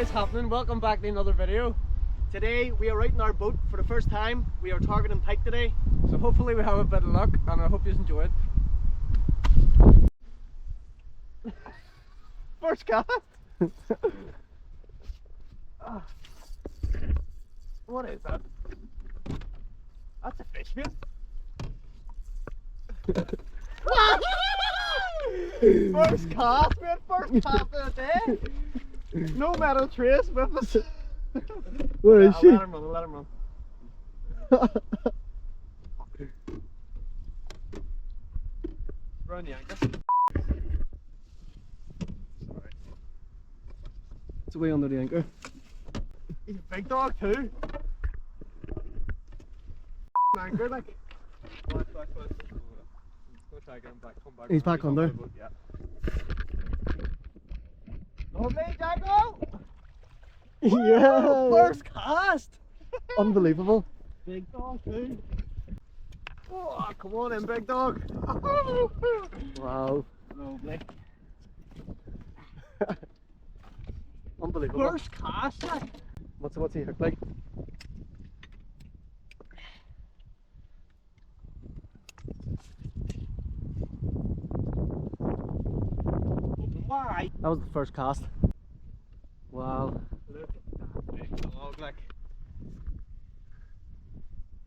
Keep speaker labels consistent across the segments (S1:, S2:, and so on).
S1: is happening? Welcome back to another video. Today we are out in our boat for the first time. We are targeting pike today, so hopefully we have a bit of luck and I hope you enjoy it. First cast! What is that? That's a fish, mate. First cast, mate. First cast of the day. No metal trace with us.
S2: Where is she?
S1: Let him run, let him run. Run the anchor. Sorry.
S2: It's way under the anchor.
S1: He's a big dog too. Anchor like. Back. Go try get him back. Come back.
S2: He's back under.
S1: Yeah. Lovely, Jacko!
S2: Yeah!
S1: First cast!
S2: Unbelievable.
S1: Big dog too. Oh, come on in, big dog.
S2: Wow.
S1: Lovely.
S2: Unbelievable.
S1: First cast, like.
S2: What's he hooked like?
S1: Why?
S2: That was the first cast. Wow.
S1: Look at that big dog, like.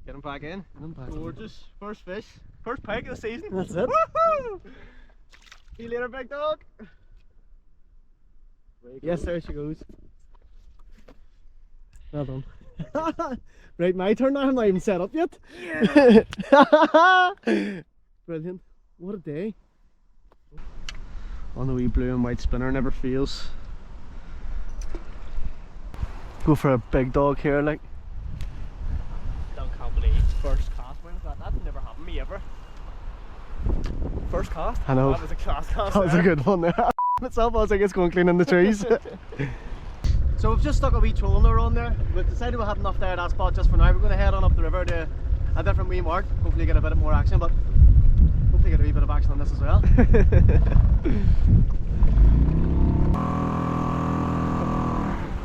S1: Get him back in. Gorgeous. First fish. First pike of the season.
S2: That's it.
S1: Woohoo! See you later, big dog.
S2: Yes, there she goes. Well done. Right, my turn now. I'm not even set up yet.
S1: Yeah.
S2: Brilliant. What a day. On the wee blue and white spinner, never fails. Go for a big dog here, like.
S1: Can't believe first cast. When was that? That's never happened to me ever. First cast?
S2: I know.
S1: That was a class cast.
S2: That was a good one there. Myself, I was like, it's going clean in the trees. So we've just stuck a wee trolling lure on there. We've decided we'll have enough there at that spot just for now. We're going to head on up the river to a different wee mark. Hopefully get a bit more action, but hopefully get a wee bit of action on this as well.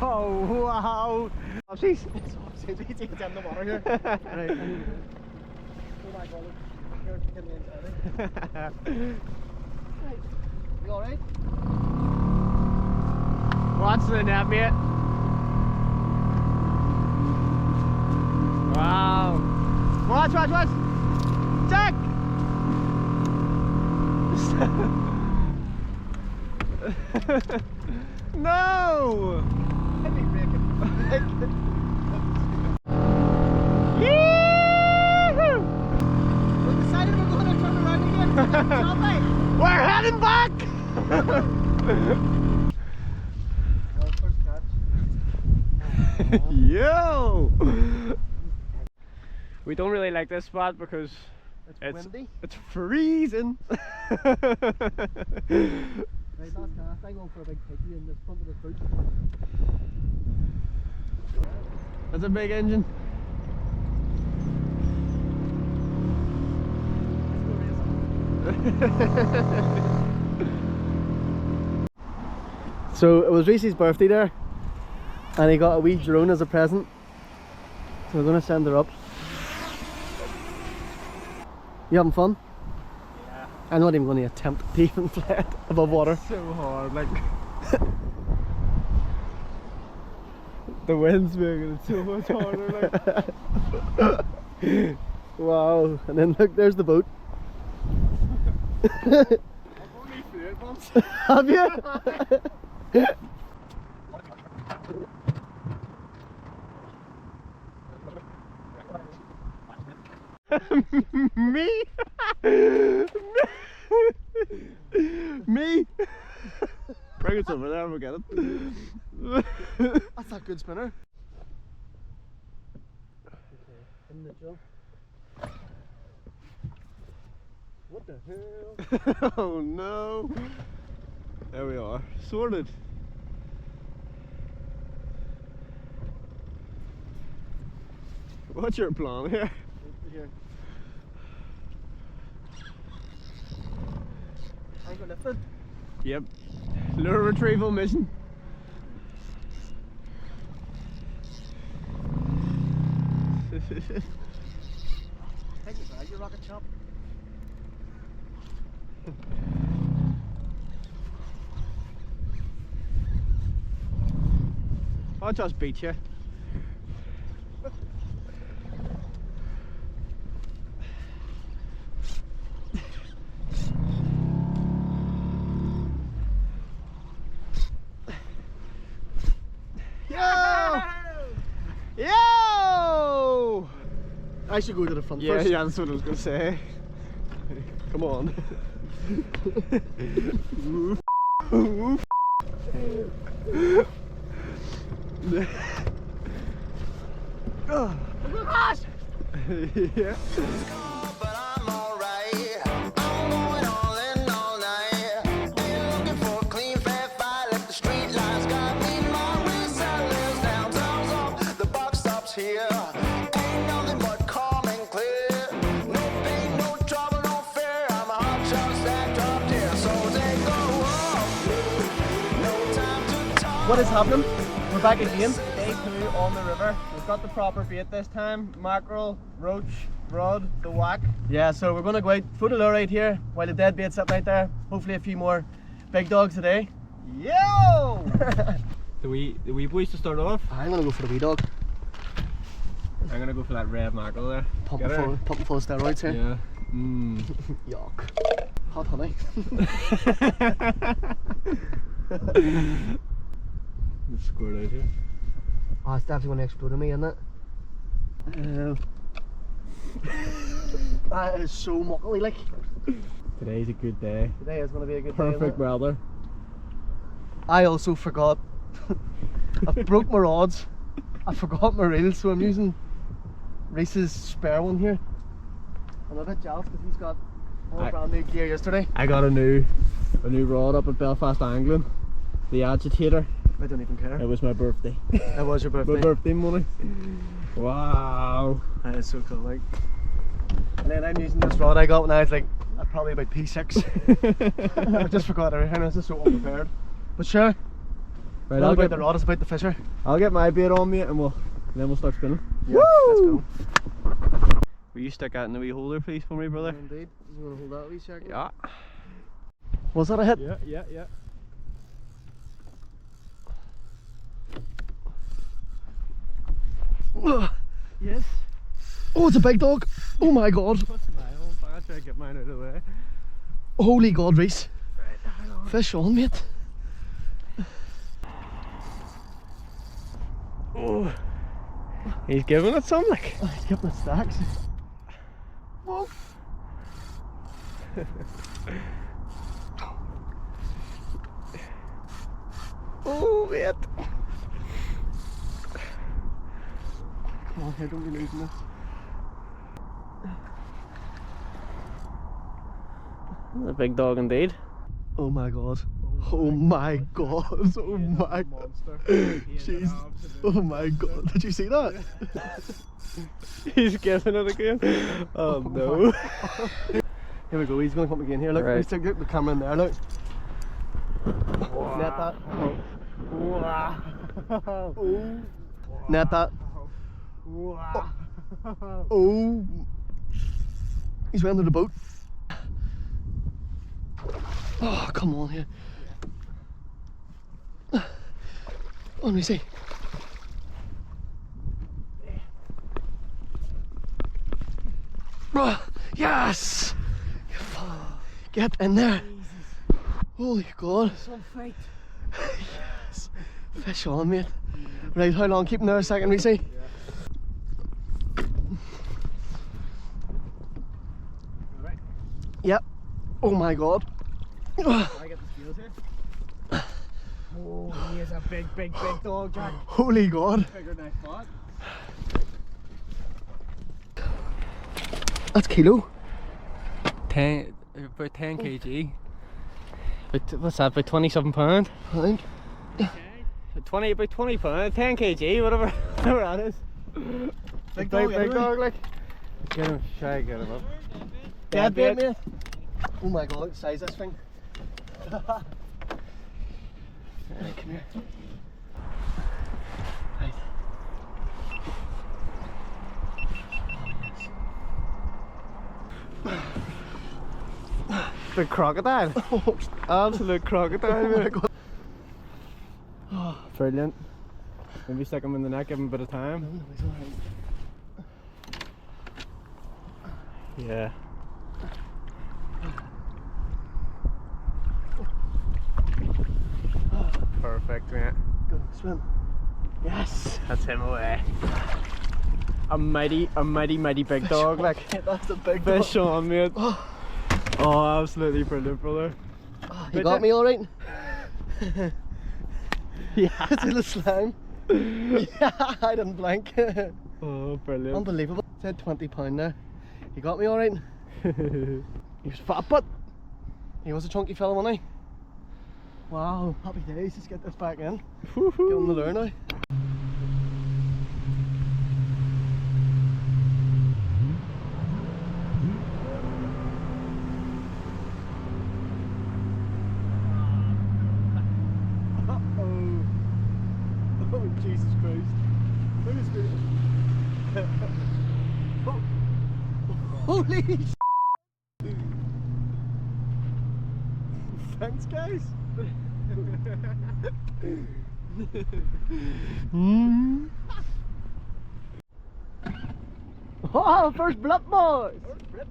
S2: Oh wow! Oh jeez! It's easy to get in the water here. Right. Oh my god! Look, get me inside. Right. You alright?
S1: Watch the net, mate. Wow. Watch. Jack! No!
S2: Let me break it.
S1: Yee-hoo!
S2: We decided we're going to turn around again.
S1: We're heading back!
S2: First catch.
S1: Yo! We don't really like this spot because
S2: It's windy.
S1: it's freezing.
S2: Right, last cast. I'm going for a big piggy in the front of the boot.
S1: That's a big engine.
S2: So it was Reese's birthday there, and he got a wee drone as a present. So we're going to send her up. You having fun?
S1: Yeah.
S2: I'm not even going to attempt to even fly it above water.
S1: So hard, like. The wind's making it so much harder, like.
S2: Wow, and then look, there's the boat.
S1: I've only flew it once.
S2: Have you?
S1: Me? Me? Bring it over there and we'll get it.
S2: That's a good spinner. In the jump. What the hell?
S1: Oh no. There we are. Sorted. What's your plan here?
S2: Here. I got lifted.
S1: Yep. Lure retrieval mission.
S2: Take it back, you rocket chop. I'll just beat you. Yo! Yo! I should go to the front first. Yeah, that's what I was gonna say. Come on. Oh my gosh! Yeah. What is happening? We're back again. Day 2 on the river. We've got the proper bait this time. Mackerel, roach, rod, the whack. Yeah, so we're going to go out, put a lure right here while the dead bait's sitting right there. Hopefully a few more big dogs today. Yo!
S1: The wee boys to start off.
S2: I'm going to go for the wee dog.
S1: I'm going to go for that red mackerel there.
S2: Pumping full of steroids here.
S1: Yeah. Mmm.
S2: Yuck. Hot honey.
S1: It's squared out here.
S2: Oh, it's definitely going to explode on me, isn't it? That is so muckly, like.
S1: Today's a good day.
S2: Today is going to be a good day.
S1: Perfect weather.
S2: I also forgot. I broke my rods. I forgot my reels, so I'm using Reese's spare one here. I'm a bit jealous because he's got all brand new gear yesterday.
S1: I got a new rod up at Belfast Angling. The agitator.
S2: I don't even care.
S1: It was my birthday.
S2: It was your birthday?
S1: My birthday money. Wow.
S2: That is so cool, like. And then I'm using this rod I got when I was like probably about P6. I just forgot everything. I was just so unprepared. But sure. Right, not about the rod, it's about the fisher.
S1: I'll get my bait on, mate, and then we'll start spinning.
S2: Yeah,
S1: woo!
S2: Let's go.
S1: Will you stick that in the wee holder, please, for me, brother?
S2: Indeed. You want to hold that a wee second?
S1: Yeah.
S2: Was that a hit?
S1: Yeah.
S2: Yes. Oh, it's a big dog. Oh my god.
S1: What's my own? I'll try to get mine out of the way.
S2: Holy god, Reese.
S1: Right, hang on.
S2: Fish on, mate.
S1: Oh. He's giving it some, like.
S2: Oh, he's giving it stacks. Whoa. Oh, mate. Come on, here, don't be losing this.
S1: A big dog indeed.
S2: Oh my god. Oh my god. Oh my god. Jeez. Oh my god. Did you see that?
S1: He's giving it again. Oh no.
S2: Here we go. He's going to come again. Here, look.
S1: Right.
S2: Let's take the camera in there. Look. Net that. Oh. Net that. Oh. He's went under the boat. Oh, come on here. Oh, let me see. Oh, yes! Get in there. Holy god.
S1: Some fight.
S2: Yes. Fish on, mate. Right, how long? Keep him there a second, Reese.
S1: Right.
S2: Yep. Oh my god.
S1: I get the scales here. Oh, he is a big dog, Jack.
S2: Holy god.
S1: Bigger than I thought.
S2: That's kilo.
S1: About 10 kg. What's that? About 27 pound.
S2: I think.
S1: About 20 pound. 10 kg, whatever that is.
S2: Big
S1: dog, like. Get him. Try to get him up.
S2: Deadbait, mate. Oh my god, look at the size of this thing. Right, come here. Right.
S1: Big crocodile. Absolute crocodile, mate. Brilliant. Maybe stick him in the neck, give him a bit of time. Yeah. Perfect, mate.
S2: Go swim. Yes.
S1: That's him away. A mighty big dog, like.
S2: That's a big
S1: Fish
S2: dog.
S1: on, mate. Oh, absolutely brilliant, brother.
S2: You got me alright?
S1: Yeah.
S2: It's in the slime. Yeah, I didn't blink.
S1: Oh, brilliant.
S2: Unbelievable. Said £20 there. You got me alright? He was fat, but he was a chunky fella, wasn't he? Wow, happy days. Let's get this back in. Get on the lure now. Oh, Jesus Christ. Look at this. Oh. Holy sh**. Thanks, guys. Oh, first blip, boys. First blip.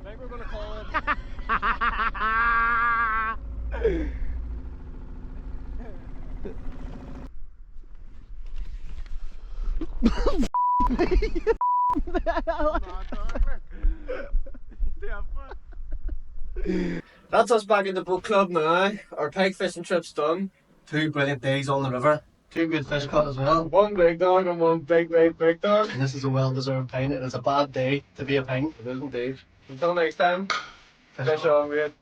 S2: I think we're gonna call it. That's us back at the boat club now. Our pike fishing trip's done. 2 brilliant days on the river. 2 good fish caught as well.
S1: One big dog and one big dog.
S2: And this is a well-deserved pint. It is a bad day to be a pint.
S1: It is indeed. Until next time, fish on, mate.